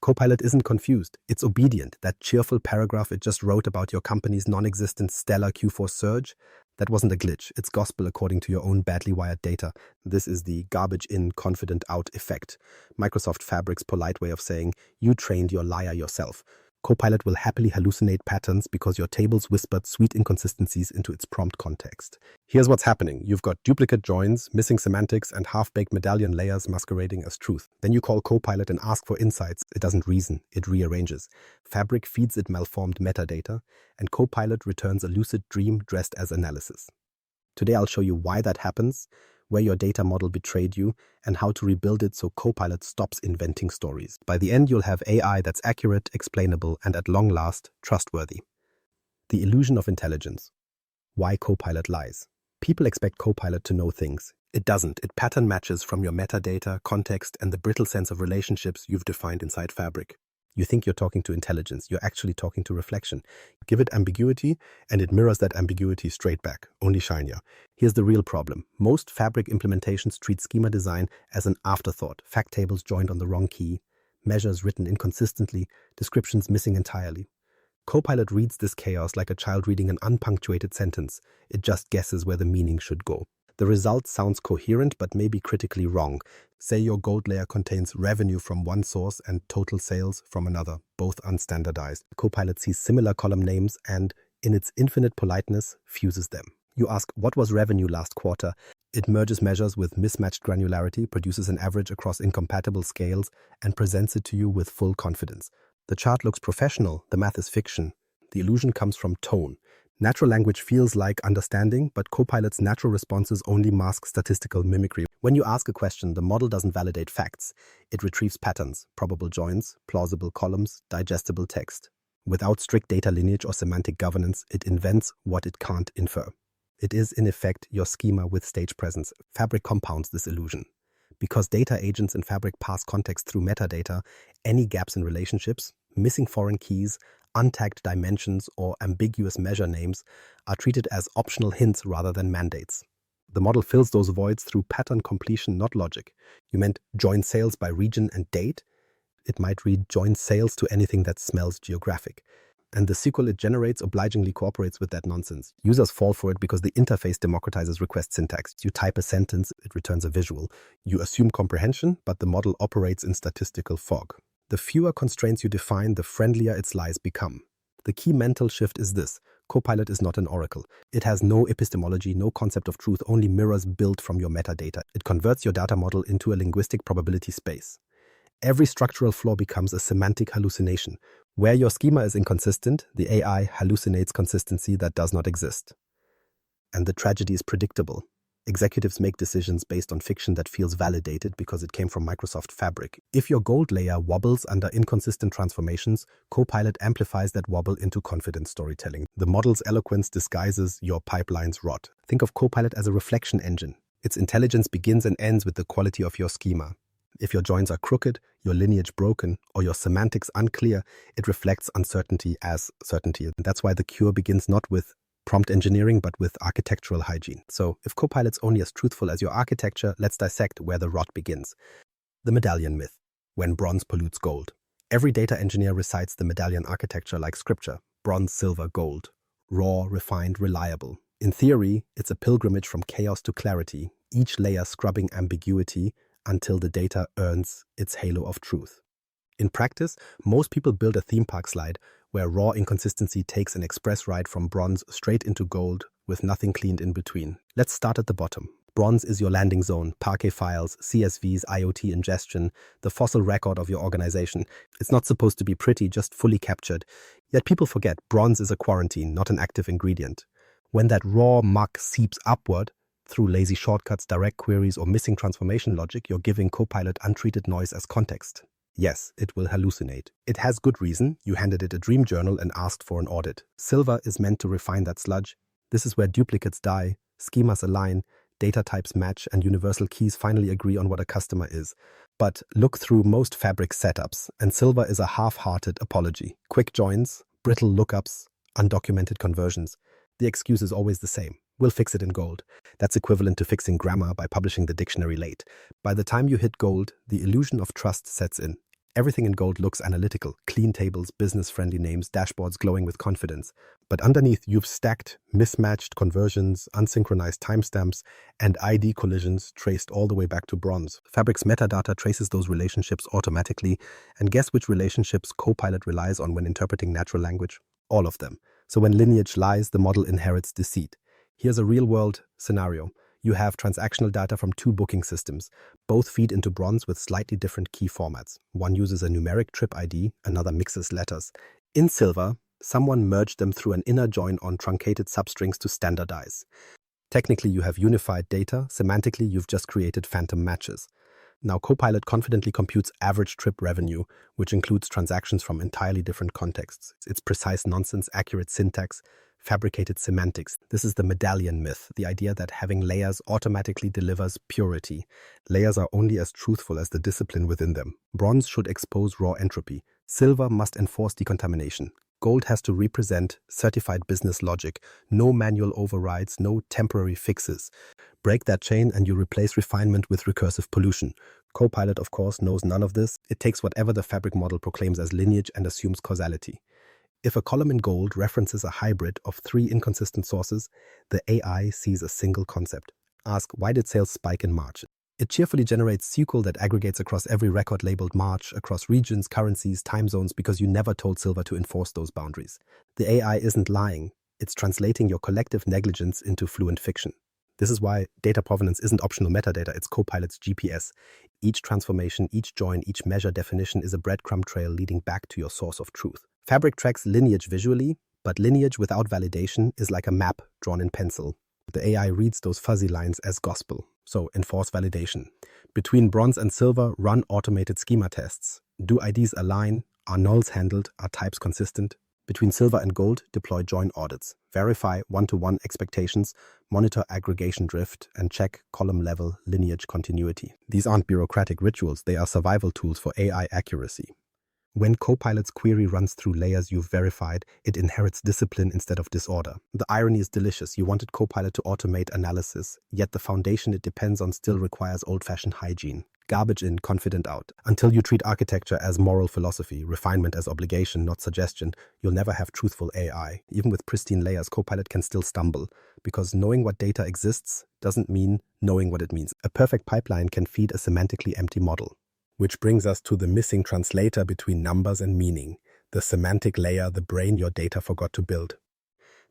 Copilot isn't confused. It's obedient. That cheerful paragraph it just wrote about your company's non-existent stellar Q4 surge, that wasn't a glitch. It's gospel according to your own badly wired data. This is the garbage in, confident out effect. Microsoft Fabric's polite way of saying, you trained your liar yourself. Copilot will happily hallucinate patterns because your tables whispered sweet inconsistencies into its prompt context. Here's what's happening. You've got duplicate joins, missing semantics, and half-baked medallion layers masquerading as truth. Then you call Copilot and ask for insights. It doesn't reason, it rearranges. Fabric feeds it malformed metadata, and Copilot returns a lucid dream dressed as analysis. Today I'll show you why that happens, where your data model betrayed you, and how to rebuild it so Copilot stops inventing stories. By the end, you'll have AI that's accurate, explainable, and at long last, trustworthy. The illusion of intelligence. Why Copilot lies. People expect Copilot to know things. It doesn't. It pattern matches from your metadata, context, and the brittle sense of relationships you've defined inside Fabric. You think you're talking to intelligence, you're actually talking to reflection. Give it ambiguity, and it mirrors that ambiguity straight back, only shinier. Here's the real problem. Most Fabric implementations treat schema design as an afterthought, fact tables joined on the wrong key, measures written inconsistently, descriptions missing entirely. Copilot reads this chaos like a child reading an unpunctuated sentence. It just guesses where the meaning should go. The result sounds coherent but may be critically wrong. Say your gold layer contains revenue from one source and total sales from another, both unstandardized. Copilot sees similar column names and, in its infinite politeness, fuses them. You ask, what was revenue last quarter? It merges measures with mismatched granularity, produces an average across incompatible scales, and presents it to you with full confidence. The chart looks professional, the math is fiction. The illusion comes from tone. Natural language feels like understanding, but Copilot's natural responses only mask statistical mimicry. When you ask a question, the model doesn't validate facts. It retrieves patterns, probable joins, plausible columns, digestible text. Without strict data lineage or semantic governance, it invents what it can't infer. It is, in effect, your schema with stage presence. Fabric compounds this illusion. Because data agents in Fabric pass context through metadata, any gaps in relationships, missing foreign keys, untagged dimensions, or ambiguous measure names are treated as optional hints rather than mandates. The model fills those voids through pattern completion, not logic. You meant join sales by region and date? It might read join sales to anything that smells geographic. And the SQL it generates obligingly cooperates with that nonsense. Users fall for it because the interface democratizes request syntax. You type a sentence, it returns a visual. You assume comprehension, but the model operates in statistical fog. The fewer constraints you define, the friendlier its lies become. The key mental shift is this. Copilot is not an oracle. It has no epistemology, no concept of truth, only mirrors built from your metadata. It converts your data model into a linguistic probability space. Every structural flaw becomes a semantic hallucination. Where your schema is inconsistent, the AI hallucinates consistency that does not exist. And the tragedy is predictable. Executives make decisions based on fiction that feels validated because it came from Microsoft Fabric. If your gold layer wobbles under inconsistent transformations, Copilot amplifies that wobble into confident storytelling. The model's eloquence disguises your pipeline's rot. Think of Copilot as a reflection engine. Its intelligence begins and ends with the quality of your schema. If your joins are crooked, your lineage broken, or your semantics unclear, it reflects uncertainty as certainty. And that's why the cure begins not with prompt engineering, but with architectural hygiene. So if Copilot's only as truthful as your architecture, let's dissect where the rot begins. The Medallion myth, when bronze pollutes gold. Every data engineer recites the Medallion architecture like scripture: bronze, silver, gold, raw, refined, reliable. In theory, it's a pilgrimage from chaos to clarity, each layer scrubbing ambiguity until the data earns its halo of truth. In practice, most people build a theme park slide where raw inconsistency takes an express ride from bronze straight into gold with nothing cleaned in between. Let's start at the bottom. Bronze is your landing zone, Parquet files, CSVs, IoT ingestion, the fossil record of your organization. It's not supposed to be pretty, just fully captured. Yet people forget bronze is a quarantine, not an active ingredient. When that raw muck seeps upward, through lazy shortcuts, direct queries, or missing transformation logic, you're giving Copilot untreated noise as context. Yes, it will hallucinate. It has good reason. You handed it a dream journal and asked for an audit. Silver is meant to refine that sludge. This is where duplicates die, schemas align, data types match, and universal keys finally agree on what a customer is. But look through most Fabric setups, and Silver is a half-hearted apology. Quick joins, brittle lookups, undocumented conversions. The excuse is always the same. We'll fix it in gold. That's equivalent to fixing grammar by publishing the dictionary late. By the time you hit gold, the illusion of trust sets in. Everything in gold looks analytical, clean tables, business-friendly names, dashboards glowing with confidence. But underneath, you've stacked mismatched conversions, unsynchronized timestamps, and ID collisions traced all the way back to bronze. Fabric's metadata traces those relationships automatically, and guess which relationships Copilot relies on when interpreting natural language? All of them. So when lineage lies, the model inherits deceit. Here's a real-world scenario. You have transactional data from two booking systems. Both feed into bronze with slightly different key formats. One uses a numeric trip ID, another mixes letters. In silver, someone merged them through an inner join on truncated substrings to standardize. Technically, you have unified data. Semantically, you've just created phantom matches. Now, Copilot confidently computes average trip revenue, which includes transactions from entirely different contexts. It's precise nonsense, accurate syntax, fabricated semantics. This is the Medallion myth, the idea that having layers automatically delivers purity. Layers are only as truthful as the discipline within them. Bronze should expose raw entropy. Silver must enforce decontamination. Gold has to represent certified business logic. No manual overrides, no temporary fixes. Break that chain and you replace refinement with recursive pollution. Copilot, of course, knows none of this. It takes whatever the Fabric model proclaims as lineage and assumes causality. If a column in gold references a hybrid of three inconsistent sources, the AI sees a single concept. Ask, why did sales spike in March? It cheerfully generates SQL that aggregates across every record labeled March, across regions, currencies, time zones, because you never told Silver to enforce those boundaries. The AI isn't lying. It's translating your collective negligence into fluent fiction. This is why data provenance isn't optional metadata, it's Copilot's GPS. Each transformation, each join, each measure definition is a breadcrumb trail leading back to your source of truth. Fabric tracks lineage visually, but lineage without validation is like a map drawn in pencil. The AI reads those fuzzy lines as gospel, so enforce validation. Between bronze and silver, run automated schema tests. Do IDs align? Are nulls handled? Are types consistent? Between silver and gold, deploy join audits. Verify one-to-one expectations, monitor aggregation drift, and check column-level lineage continuity. These aren't bureaucratic rituals, they are survival tools for AI accuracy. When Copilot's query runs through layers you've verified, it inherits discipline instead of disorder. The irony is delicious. You wanted Copilot to automate analysis, yet the foundation it depends on still requires old-fashioned hygiene. Garbage in, confident out. Until you treat architecture as moral philosophy, refinement as obligation, not suggestion, you'll never have truthful AI. Even with pristine layers, Copilot can still stumble, because knowing what data exists doesn't mean knowing what it means. A perfect pipeline can feed a semantically empty model. Which brings us to the missing translator between numbers and meaning, the semantic layer, the brain your data forgot to build.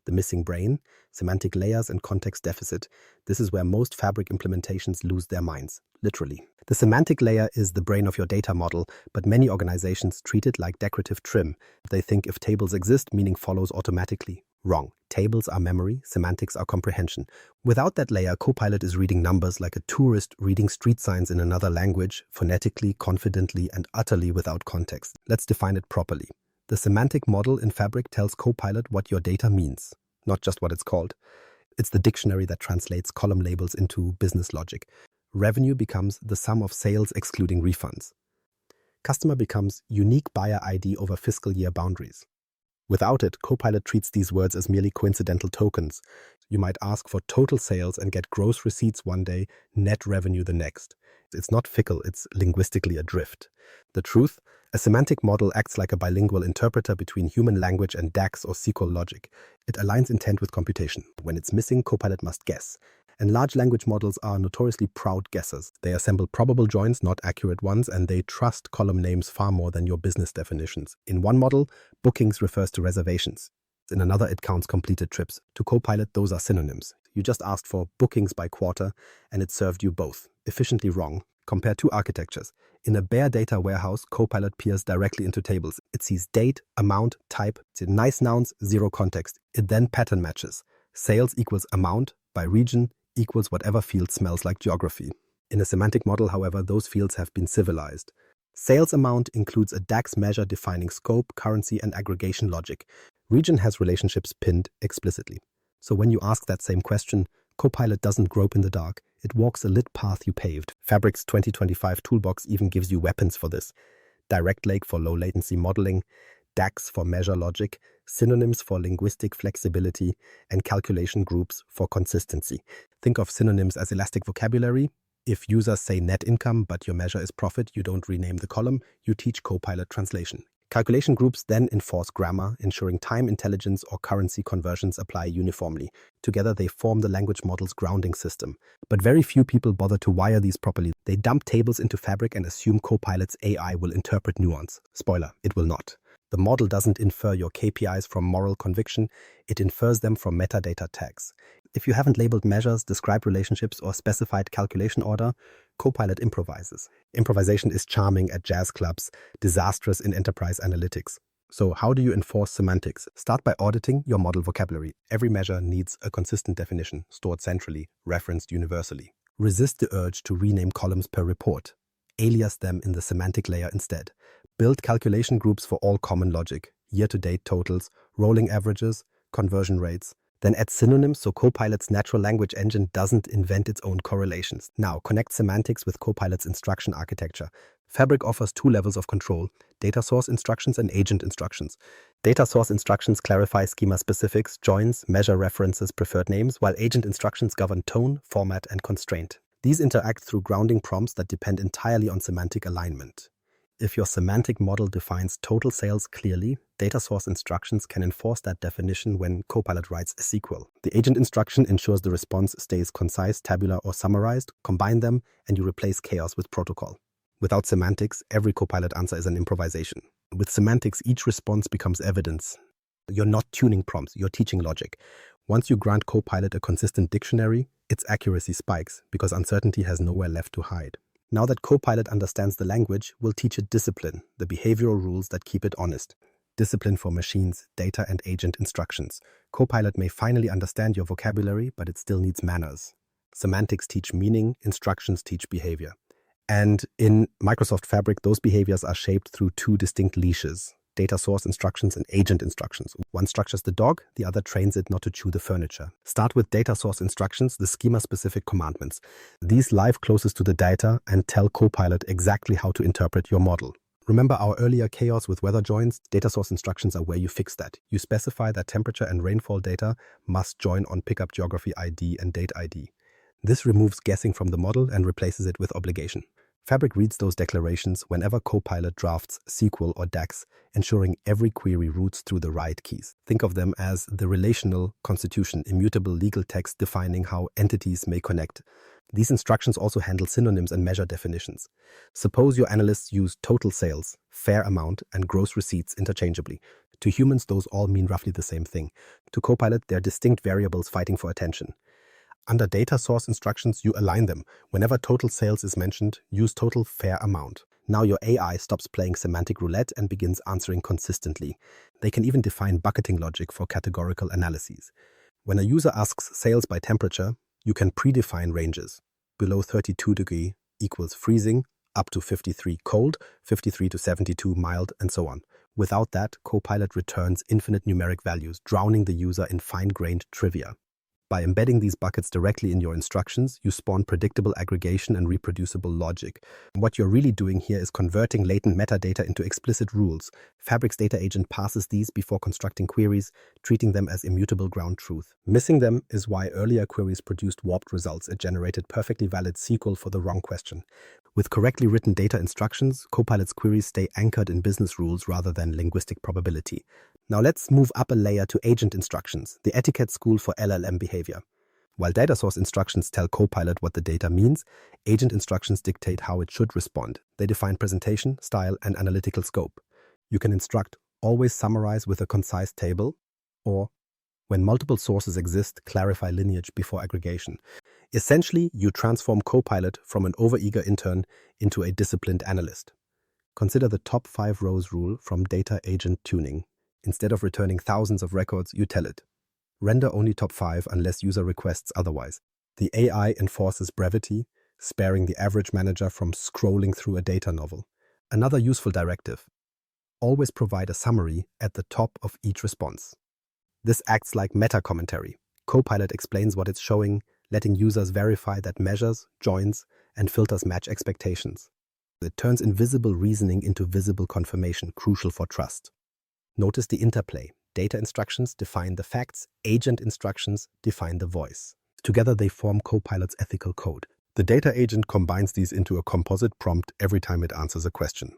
The missing brain, semantic layers and context deficit, this is where most Fabric implementations lose their minds, literally. The semantic layer is the brain of your data model, but many organizations treat it like decorative trim. They think if tables exist, meaning follows automatically. Wrong. Tables are memory, semantics are comprehension. Without that layer, Copilot is reading numbers like a tourist reading street signs in another language, phonetically, confidently, and utterly without context. Let's define it properly. The semantic model in Fabric tells Copilot what your data means, not just what it's called. It's the dictionary that translates column labels into business logic. Revenue becomes the sum of sales excluding refunds. Customer becomes unique buyer ID over fiscal year boundaries. Without it, Copilot treats these words as merely coincidental tokens. You might ask for total sales and get gross receipts one day, net revenue the next. It's not fickle, it's linguistically adrift. The truth? A semantic model acts like a bilingual interpreter between human language and DAX or SQL logic. It aligns intent with computation. When it's missing, Copilot must guess. And large language models are notoriously proud guessers. They assemble probable joins, not accurate ones, and they trust column names far more than your business definitions. In one model, bookings refers to reservations. In another, it counts completed trips. To Copilot, those are synonyms. You just asked for bookings by quarter, and it served you both. Efficiently wrong. Compare two architectures. In a bare data warehouse, Copilot peers directly into tables. It sees date, amount, type, nice nouns, zero context. It then pattern matches. Sales equals amount by region equals whatever field smells like geography. In a semantic model, however, those fields have been civilized. Sales amount includes a DAX measure defining scope, currency, and aggregation logic. Region has relationships pinned explicitly. So when you ask that same question, Copilot doesn't grope in the dark. It walks a lit path you paved. Fabric's 2025 toolbox even gives you weapons for this. Direct Lake for low latency modeling, DAX for measure logic, synonyms for linguistic flexibility, and calculation groups for consistency. Think of synonyms as elastic vocabulary. If users say net income, but your measure is profit, you don't rename the column, you teach Copilot translation. Calculation groups then enforce grammar, ensuring time, intelligence, or currency conversions apply uniformly. Together, they form the language model's grounding system. But very few people bother to wire these properly. They dump tables into Fabric and assume Copilot's AI will interpret nuance. Spoiler, it will not. The model doesn't infer your KPIs from moral conviction, it infers them from metadata tags. If you haven't labeled measures, described relationships, or specified calculation order, Copilot improvises. Improvisation is charming at jazz clubs, disastrous in enterprise analytics. So how do you enforce semantics? Start by auditing your model vocabulary. Every measure needs a consistent definition, stored centrally, referenced universally. Resist the urge to rename columns per report. Alias them in the semantic layer instead. Build calculation groups for all common logic, year-to-date totals, rolling averages, conversion rates. Then add synonyms so Copilot's natural language engine doesn't invent its own correlations. Now, connect semantics with Copilot's instruction architecture. Fabric offers two levels of control: data source instructions and agent instructions. Data source instructions clarify schema specifics, joins, measure references, preferred names, while agent instructions govern tone, format, and constraint. These interact through grounding prompts that depend entirely on semantic alignment. If your semantic model defines total sales clearly, data source instructions can enforce that definition when Copilot writes a SQL. The agent instruction ensures the response stays concise, tabular, or summarized. Combine them, and you replace chaos with protocol. Without semantics, every Copilot answer is an improvisation. With semantics, each response becomes evidence. You're not tuning prompts, you're teaching logic. Once you grant Copilot a consistent dictionary, its accuracy spikes because uncertainty has nowhere left to hide. Now that Copilot understands the language, we'll teach it discipline, the behavioral rules that keep it honest. Discipline for machines, data, and agent instructions. Copilot may finally understand your vocabulary, but it still needs manners. Semantics teach meaning, instructions teach behavior. And in Microsoft Fabric, those behaviors are shaped through two distinct leashes: data source instructions and agent instructions. One structures the dog, the other trains it not to chew the furniture. Start with data source instructions, the schema-specific commandments. These live closest to the data and tell Copilot exactly how to interpret your model. Remember our earlier chaos with weather joins? Data source instructions are where you fix that. You specify that temperature and rainfall data must join on pickup geography ID and date ID. This removes guessing from the model and replaces it with obligation. Fabric reads those declarations whenever Copilot drafts SQL or DAX, ensuring every query routes through the right keys. Think of them as the relational constitution, immutable legal text defining how entities may connect. These instructions also handle synonyms and measure definitions. Suppose your analysts use total sales, fair amount, and gross receipts interchangeably. To humans, those all mean roughly the same thing. To Copilot, they're distinct variables fighting for attention. Under data source instructions, you align them. Whenever total sales is mentioned, use total fair amount. Now your AI stops playing semantic roulette and begins answering consistently. They can even define bucketing logic for categorical analyses. When a user asks sales by temperature, you can predefine ranges. Below 32 degree equals freezing, up to 53 cold, 53 to 72 mild, and so on. Without that, Copilot returns infinite numeric values, drowning the user in fine-grained trivia. By embedding these buckets directly in your instructions, you spawn predictable aggregation and reproducible logic. What you're really doing here is converting latent metadata into explicit rules. Fabric's data agent passes these before constructing queries, treating them as immutable ground truth. Missing them is why earlier queries produced warped results. It generated perfectly valid SQL for the wrong question. With correctly written data instructions, Copilot's queries stay anchored in business rules rather than linguistic probability. Now let's move up a layer to agent instructions, the etiquette school for LLM behavior. While data source instructions tell Copilot what the data means, agent instructions dictate how it should respond. They define presentation, style, and analytical scope. You can instruct, always summarize with a concise table, or, when multiple sources exist, clarify lineage before aggregation. Essentially, you transform Copilot from an overeager intern into a disciplined analyst. Consider the top 5 rows rule from data agent tuning. Instead of returning thousands of records, you tell it, render only top 5 unless user requests otherwise. The AI enforces brevity, sparing the average manager from scrolling through a data novel. Another useful directive: always provide a summary at the top of each response. This acts like meta-commentary. Copilot explains what it's showing, letting users verify that measures, joins, and filters match expectations. It turns invisible reasoning into visible confirmation, crucial for trust. Notice the interplay. Data instructions define the facts, agent instructions define the voice. Together they form Copilot's ethical code. The data agent combines these into a composite prompt every time it answers a question.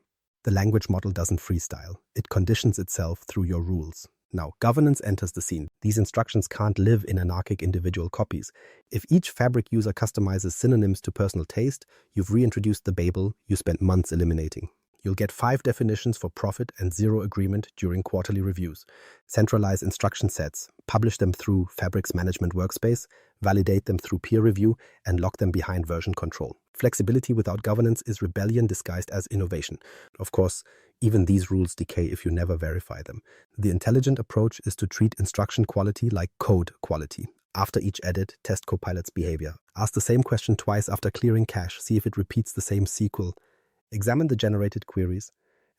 The language model doesn't freestyle. It conditions itself through your rules. Now, governance enters the scene. These instructions can't live in anarchic individual copies. If each Fabric user customizes synonyms to personal taste, you've reintroduced the Babel you spent months eliminating. You'll get 5 definitions for profit and 0 agreement during quarterly reviews. Centralize instruction sets, publish them through Fabric's management workspace, validate them through peer review, and lock them behind version control. Flexibility without governance is rebellion disguised as innovation. Of course, even these rules decay if you never verify them. The intelligent approach is to treat instruction quality like code quality. After each edit, test Copilot's behavior. Ask the same question twice after clearing cache. See if it repeats the same SQL. Examine the generated queries.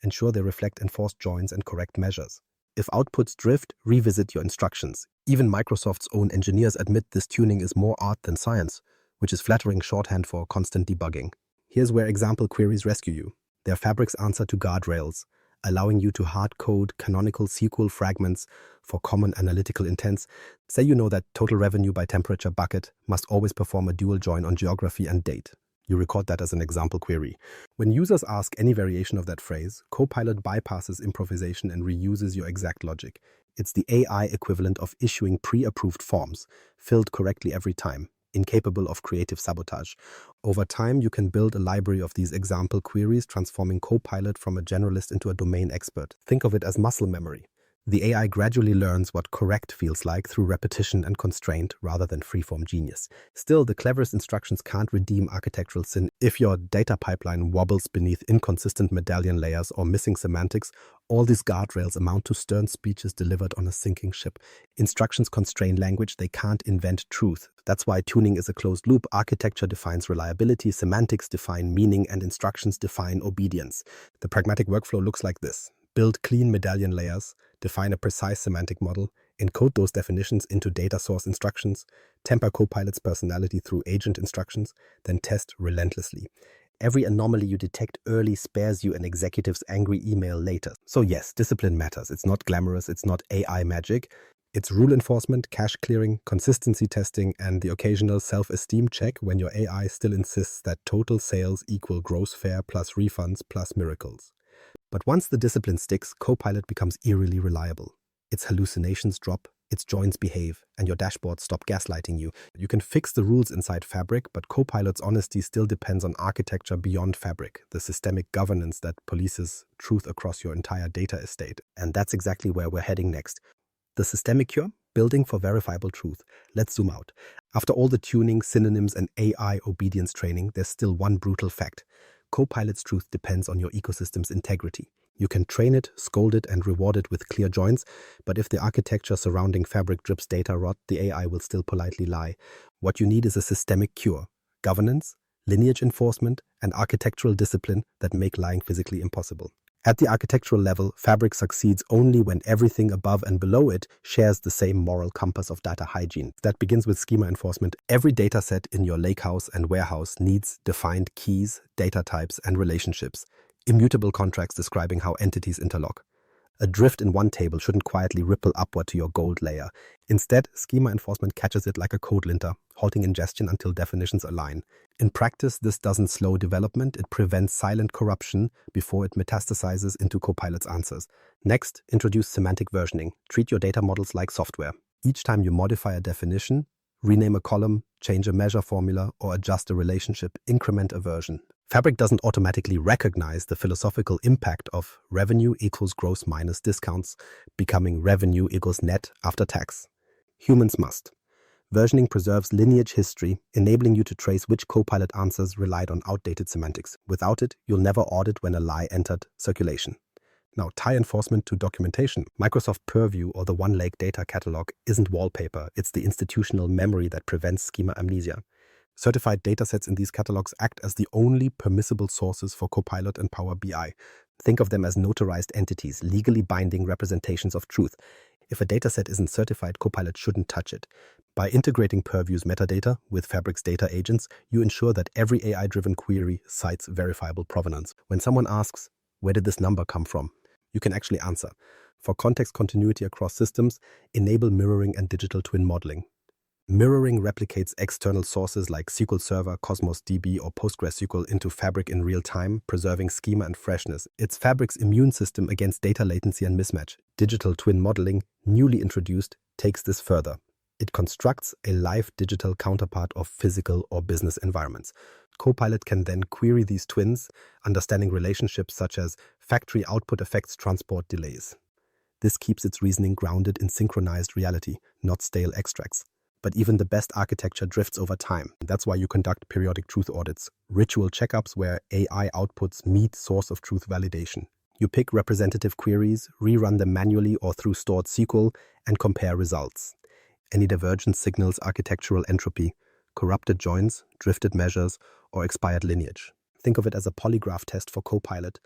Ensure they reflect enforced joins and correct measures. If outputs drift, revisit your instructions. Even Microsoft's own engineers admit this tuning is more art than science, which is flattering shorthand for constant debugging. Here's where example queries rescue you. They're Fabric's answer to guardrails, allowing you to hard-code canonical SQL fragments for common analytical intents. Say you know that total revenue by temperature bucket must always perform a dual join on geography and date. You record that as an example query. When users ask any variation of that phrase, Copilot bypasses improvisation and reuses your exact logic. It's the AI equivalent of issuing pre-approved forms, filled correctly every time, incapable of creative sabotage. Over time, you can build a library of these example queries, transforming Copilot from a generalist into a domain expert. Think of it as muscle memory. The AI gradually learns what correct feels like through repetition and constraint rather than freeform genius. Still, the cleverest instructions can't redeem architectural sin. If your data pipeline wobbles beneath inconsistent medallion layers or missing semantics, all these guardrails amount to stern speeches delivered on a sinking ship. Instructions constrain language, they can't invent truth. That's why tuning is a closed loop. Architecture defines reliability, semantics define meaning, and instructions define obedience. The pragmatic workflow looks like this. Build clean medallion layers, define a precise semantic model, encode those definitions into data source instructions, temper Copilot's personality through agent instructions, then test relentlessly. Every anomaly you detect early spares you an executive's angry email later. So yes, discipline matters. It's not glamorous, it's not AI magic. It's rule enforcement, cache clearing, consistency testing, and the occasional self-esteem check when your AI still insists that total sales equal gross fare plus refunds plus miracles. But once the discipline sticks, Copilot becomes eerily reliable. Its hallucinations drop, its joins behave, and your dashboards stop gaslighting you. You can fix the rules inside Fabric, but Copilot's honesty still depends on architecture beyond Fabric, the systemic governance that polices truth across your entire data estate. And that's exactly where we're heading next. The systemic cure? Building for verifiable truth. Let's zoom out. After all the tuning, synonyms, and AI obedience training, there's still one brutal fact. Copilot's truth depends on your ecosystem's integrity. You can train it, scold it, and reward it with clear joins, but if the architecture surrounding Fabric drips data rot, the AI will still politely lie. What you need is a systemic cure: governance, lineage enforcement, and architectural discipline that make lying physically impossible. At the architectural level, Fabric succeeds only when everything above and below it shares the same moral compass of data hygiene. That begins with schema enforcement. Every dataset in your lakehouse and warehouse needs defined keys, data types, and relationships, immutable contracts describing how entities interlock. A drift in one table shouldn't quietly ripple upward to your gold layer. Instead, schema enforcement catches it like a code linter, halting ingestion until definitions align. In practice, this doesn't slow development, it prevents silent corruption before it metastasizes into Copilot's answers. Next, introduce semantic versioning. Treat your data models like software. Each time you modify a definition, rename a column, change a measure formula, or adjust a relationship, increment a version. Fabric doesn't automatically recognize the philosophical impact of revenue equals gross minus discounts, becoming revenue equals net after tax. Humans must. Versioning preserves lineage history, enabling you to trace which Copilot answers relied on outdated semantics. Without it, you'll never audit when a lie entered circulation. Now, tie enforcement to documentation. Microsoft Purview or the One Lake data catalog isn't wallpaper, it's the institutional memory that prevents schema amnesia. Certified datasets in these catalogs act as the only permissible sources for Copilot and Power BI. Think of them as notarized entities, legally binding representations of truth. If a dataset isn't certified, Copilot shouldn't touch it. By integrating Purview's metadata with Fabric's data agents, you ensure that every AI-driven query cites verifiable provenance. When someone asks, "Where did this number come from?" you can actually answer. For context continuity across systems, enable mirroring and digital twin modeling. Mirroring replicates external sources like SQL Server, Cosmos DB, or PostgreSQL into Fabric in real time, preserving schema and freshness. It's Fabric's immune system against data latency and mismatch. Digital twin modeling, newly introduced, takes this further. It constructs a live digital counterpart of physical or business environments. Copilot can then query these twins, understanding relationships such as factory output affects transport delays. This keeps its reasoning grounded in synchronized reality, not stale extracts. But even the best architecture drifts over time. That's why you conduct periodic truth audits, ritual checkups where AI outputs meet source of truth validation. You pick representative queries, rerun them manually or through stored SQL, and compare results. Any divergence signals architectural entropy, corrupted joins, drifted measures, or expired lineage. Think of it as a polygraph test for Copilot.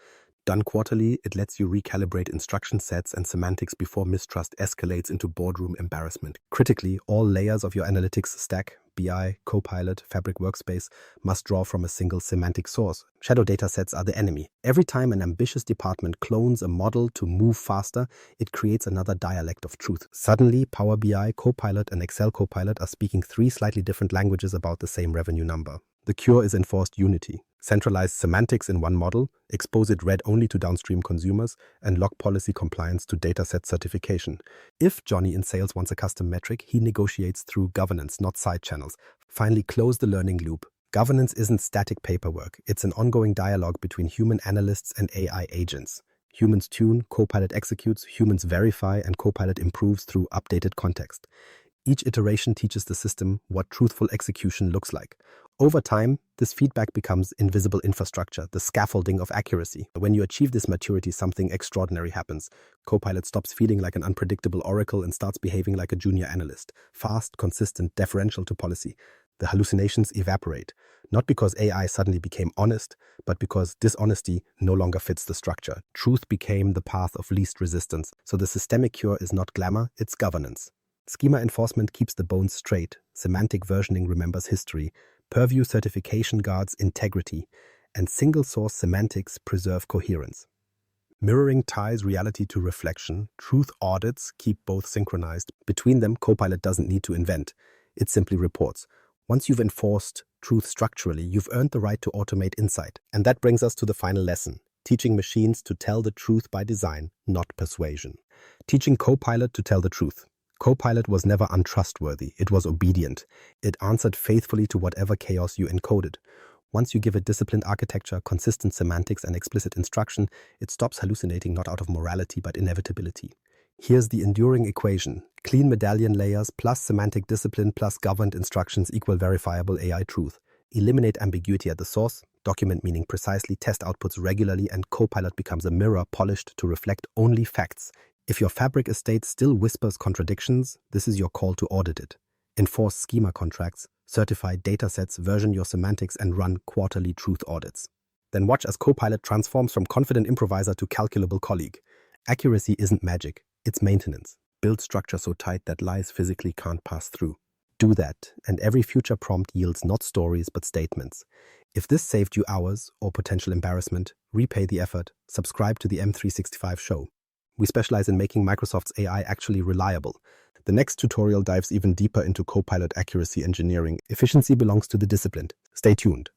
Done quarterly, it lets you recalibrate instruction sets and semantics before mistrust escalates into boardroom embarrassment. Critically, all layers of your analytics stack, BI, Copilot, Fabric Workspace, must draw from a single semantic source. Shadow datasets are the enemy. Every time an ambitious department clones a model to move faster, it creates another dialect of truth. Suddenly, Power BI, Copilot, and Excel Copilot are speaking three slightly different languages about the same revenue number. The cure is enforced unity. Centralize semantics in one model, expose it read-only to downstream consumers, and lock policy compliance to dataset certification. If Johnny in sales wants a custom metric, he negotiates through governance, not side channels. Finally, close the learning loop. Governance isn't static paperwork. It's an ongoing dialogue between human analysts and AI agents. Humans tune, Copilot executes, humans verify, and Copilot improves through updated context. Each iteration teaches the system what truthful execution looks like. Over time, this feedback becomes invisible infrastructure, the scaffolding of accuracy. When you achieve this maturity, something extraordinary happens. Copilot stops feeling like an unpredictable oracle and starts behaving like a junior analyst. Fast, consistent, deferential to policy. The hallucinations evaporate, not because AI suddenly became honest, but because dishonesty no longer fits the structure. Truth became the path of least resistance. So the systemic cure is not glamour, it's governance. Schema enforcement keeps the bones straight, semantic versioning remembers history, purview certification guards integrity, and single-source semantics preserve coherence. Mirroring ties reality to reflection, truth audits keep both synchronized. Between them, Copilot doesn't need to invent, it simply reports. Once you've enforced truth structurally, you've earned the right to automate insight. And that brings us to the final lesson, teaching machines to tell the truth by design, not persuasion. Teaching Copilot to tell the truth. Copilot was never untrustworthy, it was obedient. It answered faithfully to whatever chaos you encoded. Once you give it disciplined architecture, consistent semantics, and explicit instruction, it stops hallucinating not out of morality but inevitability. Here's the enduring equation. Clean medallion layers plus semantic discipline plus governed instructions equal verifiable AI truth. Eliminate ambiguity at the source, document meaning precisely, test outputs regularly, and Copilot becomes a mirror polished to reflect only facts. If your Fabric estate still whispers contradictions, this is your call to audit it. Enforce schema contracts, certify datasets, version your semantics, and run quarterly truth audits. Then watch as Copilot transforms from confident improviser to calculable colleague. Accuracy isn't magic, it's maintenance. Build structure so tight that lies physically can't pass through. Do that, and every future prompt yields not stories but statements. If this saved you hours or potential embarrassment, repay the effort. Subscribe to the M365 show. We specialize in making Microsoft's AI actually reliable. The next tutorial dives even deeper into Copilot accuracy engineering. Efficiency belongs to the disciplined. Stay tuned.